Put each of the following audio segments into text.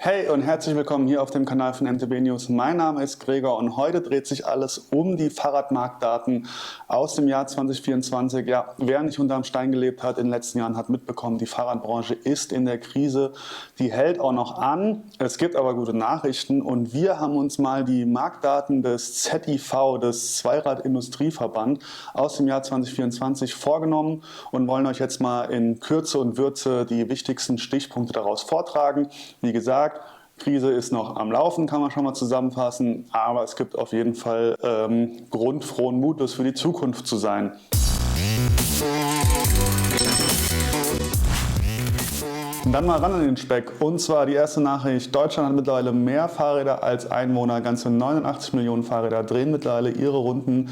Hey und herzlich willkommen hier auf dem Kanal von MTB News. Mein Name ist Gregor und heute dreht sich alles um die Fahrradmarktdaten aus dem Jahr 2024. Ja, wer nicht unterm Stein gelebt hat in den letzten Jahren, hat mitbekommen, die Fahrradbranche ist in der Krise. Die hält auch noch an. Es gibt aber gute Nachrichten und wir haben uns mal die Marktdaten des ZIV, des Zweiradindustrieverband, aus dem Jahr 2024 vorgenommen und wollen euch jetzt mal in Kürze und Würze die wichtigsten Stichpunkte daraus vortragen. Wie gesagt, Krise ist noch am Laufen, kann man schon mal zusammenfassen, aber es gibt auf jeden Fall Grund, frohen Mutes für die Zukunft zu sein. Und dann mal ran an den Speck. Und zwar die erste Nachricht: Deutschland hat mittlerweile mehr Fahrräder als Einwohner. Ganze 89 Millionen Fahrräder drehen mittlerweile ihre Runden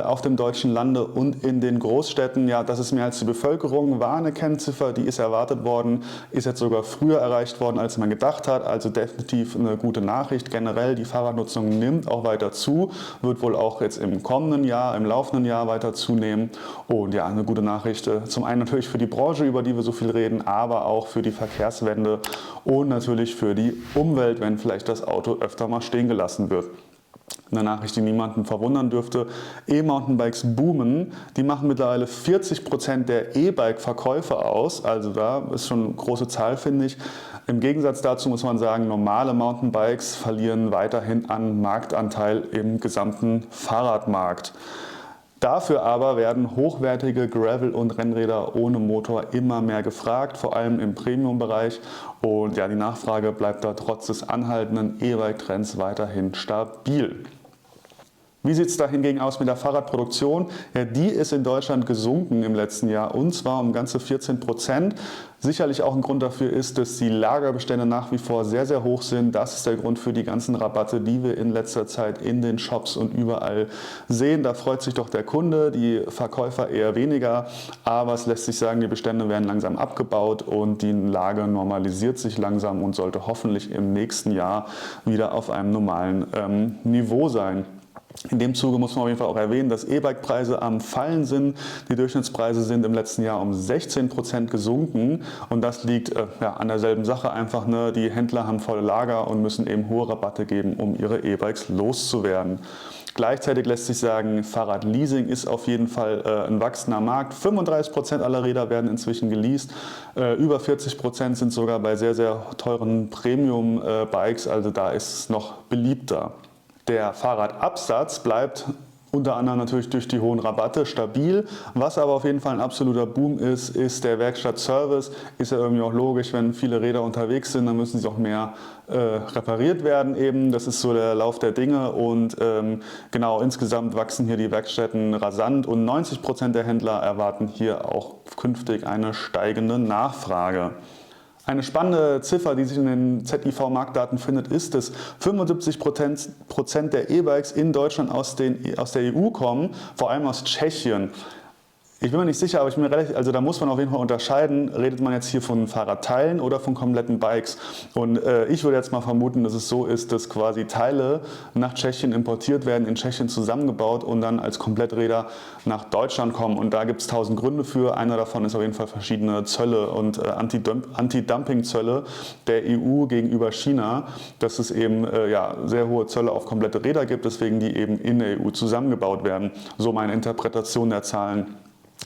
auf dem deutschen Lande und in den Großstädten. Ja, das ist mehr als die Bevölkerung. War eine Kennziffer, die ist erwartet worden, ist jetzt sogar früher erreicht worden, als man gedacht hat. Also definitiv eine gute Nachricht. Generell, die Fahrradnutzung nimmt auch weiter zu, wird wohl auch jetzt im kommenden Jahr, im laufenden Jahr weiter zunehmen. Und ja, eine gute Nachricht. Zum einen natürlich für die Branche, über die wir so viel reden, aber auch für die Verkehrswende und natürlich für die Umwelt, wenn vielleicht das Auto öfter mal stehen gelassen wird. Eine Nachricht, die niemanden verwundern dürfte: E-Mountainbikes boomen. Die machen mittlerweile 40% der E-Bike-Verkäufe aus. Also da ist schon eine große Zahl, finde ich. Im Gegensatz dazu muss man sagen, normale Mountainbikes verlieren weiterhin an Marktanteil im gesamten Fahrradmarkt. Dafür aber werden hochwertige Gravel- und Rennräder ohne Motor immer mehr gefragt, vor allem im Premium-Bereich. Und ja, die Nachfrage bleibt da trotz des anhaltenden E-Bike-Trends weiterhin stabil. Wie sieht es da hingegen aus mit der Fahrradproduktion? Ja, die ist in Deutschland gesunken im letzten Jahr und zwar um ganze 14%. Sicherlich auch ein Grund dafür ist, dass die Lagerbestände nach wie vor sehr, sehr hoch sind. Das ist der Grund für die ganzen Rabatte, die wir in letzter Zeit in den Shops und überall sehen. Da freut sich doch der Kunde, die Verkäufer eher weniger. Aber es lässt sich sagen, die Bestände werden langsam abgebaut und die Lage normalisiert sich langsam und sollte hoffentlich im nächsten Jahr wieder auf einem normalen Niveau sein. In dem Zuge muss man auf jeden Fall auch erwähnen, dass E-Bike-Preise am Fallen sind. Die Durchschnittspreise sind im letzten Jahr um 16% gesunken und das liegt an derselben Sache einfach. Ne? Die Händler haben volle Lager und müssen eben hohe Rabatte geben, um ihre E-Bikes loszuwerden. Gleichzeitig lässt sich sagen, Fahrradleasing ist auf jeden Fall ein wachsender Markt. 35% aller Räder werden inzwischen geleast. Über 40% sind sogar bei sehr, sehr teuren Premium-Bikes, also da ist es noch beliebter. Der Fahrradabsatz bleibt unter anderem natürlich durch die hohen Rabatte stabil. Was aber auf jeden Fall ein absoluter Boom ist, ist der Werkstattservice. Ist ja irgendwie auch logisch, wenn viele Räder unterwegs sind, dann müssen sie auch mehr repariert werden eben. Das ist so der Lauf der Dinge und genau, insgesamt wachsen hier die Werkstätten rasant und 90% der Händler erwarten hier auch künftig eine steigende Nachfrage. Eine spannende Ziffer, die sich in den ZIV-Marktdaten findet, ist, dass 75% der E-Bikes in Deutschland aus der EU kommen, vor allem aus Tschechien. Ich bin mir nicht sicher, aber also da muss man auf jeden Fall unterscheiden, redet man jetzt hier von Fahrradteilen oder von kompletten Bikes. Und ich würde jetzt mal vermuten, dass es so ist, dass quasi Teile nach Tschechien importiert werden, in Tschechien zusammengebaut und dann als Kompletträder nach Deutschland kommen. Und da gibt es 1000 Gründe für. Einer davon ist auf jeden Fall verschiedene Zölle und Anti-Dumping-Zölle der EU gegenüber China, dass es eben sehr hohe Zölle auf komplette Räder gibt, deswegen die eben in der EU zusammengebaut werden. So meine Interpretation der Zahlen.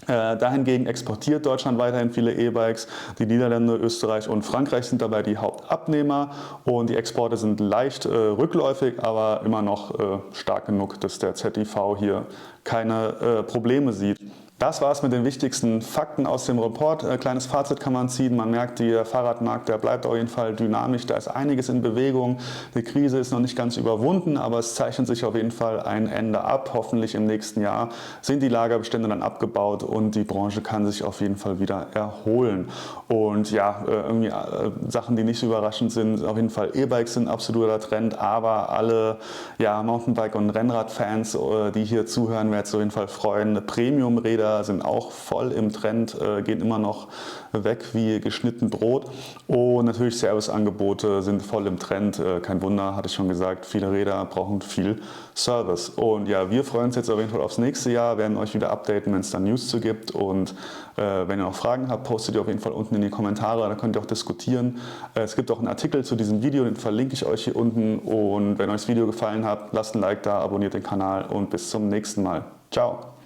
Dahingegen exportiert Deutschland weiterhin viele E-Bikes. Die Niederlande, Österreich und Frankreich sind dabei die Hauptabnehmer und die Exporte sind leicht rückläufig, aber immer noch stark genug, dass der ZIV hier keine Probleme sieht. Das war es mit den wichtigsten Fakten aus dem Report. Kleines Fazit kann man ziehen. Man merkt, der Fahrradmarkt, der bleibt auf jeden Fall dynamisch. Da ist einiges in Bewegung. Die Krise ist noch nicht ganz überwunden, aber es zeichnet sich auf jeden Fall ein Ende ab. Hoffentlich im nächsten Jahr sind die Lagerbestände dann abgebaut und die Branche kann sich auf jeden Fall wieder erholen. Und ja, irgendwie Sachen, die nicht so überraschend sind, auf jeden Fall E-Bikes sind ein absoluter Trend, aber alle Mountainbike- und Rennradfans, die hier zuhören, werden sich auf jeden Fall freuen. Premium-Räder Fahrräder sind auch voll im Trend, gehen immer noch weg wie geschnitten Brot. Und natürlich Serviceangebote sind voll im Trend. Kein Wunder, hatte ich schon gesagt, viele Räder brauchen viel Service. Und ja, wir freuen uns jetzt auf jeden Fall aufs nächste Jahr, werden euch wieder updaten, wenn es da News zu gibt. Und wenn ihr noch Fragen habt, postet ihr auf jeden Fall unten in die Kommentare, da könnt ihr auch diskutieren. Es gibt auch einen Artikel zu diesem Video, den verlinke ich euch hier unten. Und wenn euch das Video gefallen hat, lasst ein Like da, abonniert den Kanal und bis zum nächsten Mal. Ciao!